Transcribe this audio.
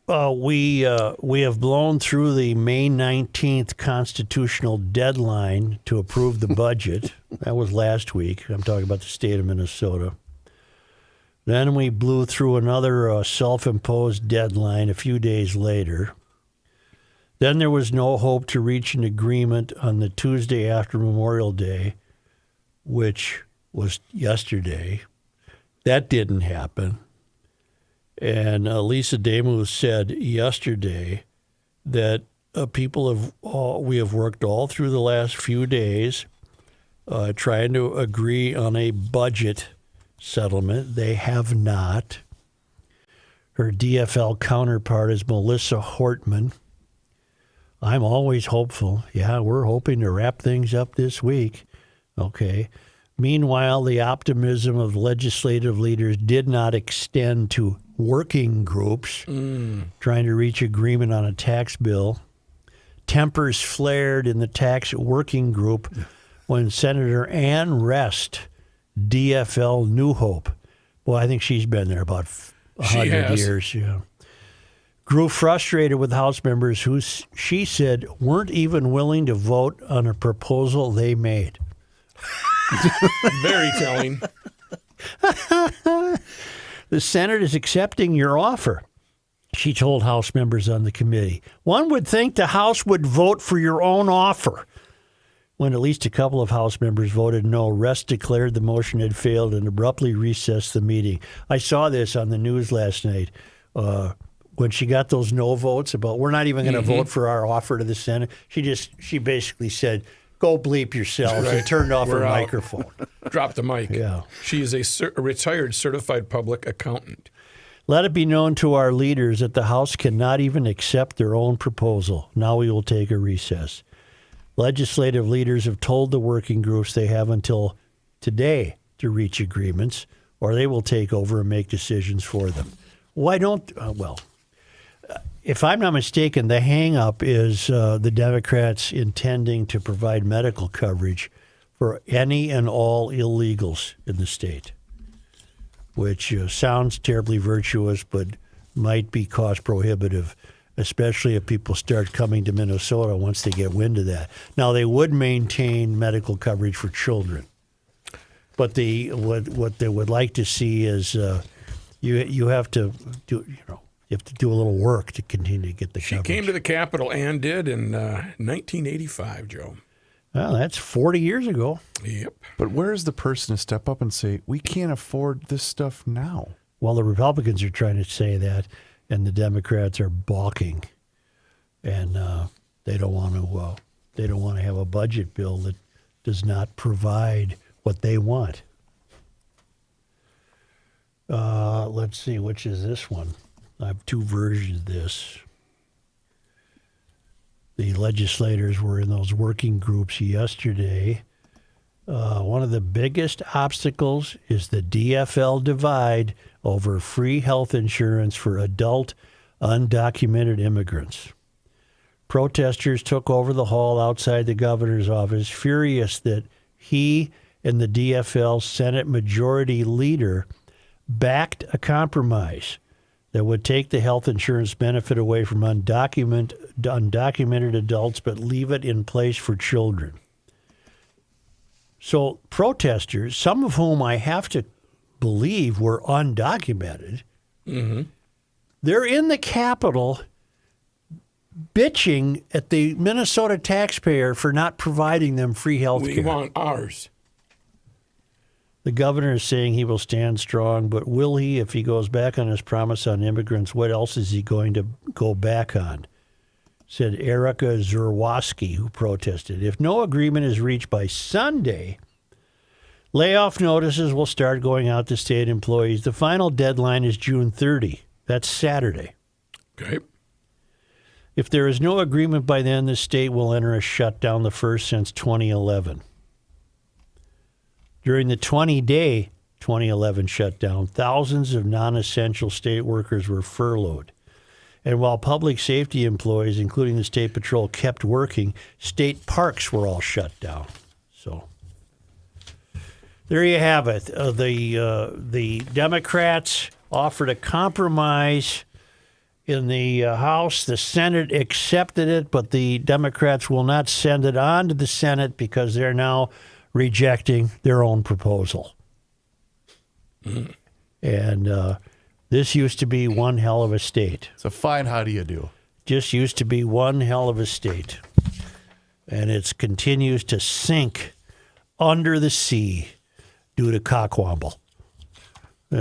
we have blown through the May 19th constitutional deadline to approve the budget. That was last week. I'm talking about the state of Minnesota. Then we blew through another self-imposed deadline a few days later. Then there was no hope to reach an agreement on the Tuesday after Memorial Day, which was yesterday. That didn't happen. And Lisa Demuth said yesterday that we have worked all through the last few days trying to agree on a budget settlement. They have not. Her DFL counterpart is Melissa Hortman. I'm always hopeful. Yeah, we're hoping to wrap things up this week. Okay. Meanwhile, the optimism of legislative leaders did not extend to working groups trying to reach agreement on a tax bill. Tempers flared in the tax working group when Senator Ann Rest, DFL New Hope, well, I think she's been there about 100 years. Yeah. Grew frustrated with House members who she said weren't even willing to vote on a proposal they made. Very telling. The Senate is accepting your offer, she told House members on the committee. One would think the House would vote for your own offer. When at least a couple of House members voted no, Rest declared the motion had failed and abruptly recessed the meeting. I saw this on the news last night. When she got those no votes about we're not even going to vote for our offer to the Senate, she basically said, go bleep yourselves, and turned off her microphone. Drop the mic. Yeah. She is a retired certified public accountant. Let it be known to our leaders that the House cannot even accept their own proposal. Now we will take a recess. Legislative leaders have told the working groups they have until today to reach agreements, or they will take over and make decisions for them. Why don't, if I'm not mistaken, the hang-up is the Democrats intending to provide medical coverage for any and all illegals in the state, which sounds terribly virtuous but might be cost prohibitive, especially if people start coming to Minnesota once they get wind of that. Now, they would maintain medical coverage for children, but what they would like to see is you have to do, you have to do a little work to continue to get the coverage. She came to the Capitol and did in 1985, Joe. Well, that's 40 years ago. Yep. But where is the person to step up and say, we can't afford this stuff now? Well, the Republicans are trying to say that, and the Democrats are balking, and they don't want to have a budget bill that does not provide what they want. Let's see, which is this one? I have two versions of this. The legislators were in those working groups yesterday. One of the biggest obstacles is the DFL divide over free health insurance for adult undocumented immigrants. Protesters took over the hall outside the governor's office, furious that he and the DFL Senate Majority Leader backed a compromise that would take the health insurance benefit away from undocumented adults but leave it in place for children. So protesters, some of whom I have to believe were undocumented, they're in the Capitol bitching at the Minnesota taxpayer for not providing them free health care. We want ours. The governor is saying he will stand strong, but will he, if he goes back on his promise on immigrants, what else is he going to go back on? Said Erica Zurwowski, who protested. If no agreement is reached by Sunday, layoff notices will start going out to state employees. The final deadline is June 30. That's Saturday. Okay. If there is no agreement by then, the state will enter a shutdown, the first since 2011. During the 20-day 2011 shutdown, thousands of non-essential state workers were furloughed. And while public safety employees, including the State Patrol, kept working, state parks were all shut down. So there you have it. The Democrats offered a compromise in the House. The Senate accepted it, but the Democrats will not send it on to the Senate because they're now rejecting their own proposal. And this used to be one hell of a state. So fine, how do you do? Just used to be one hell of a state. And it continues to sink under the sea due to cockwomble.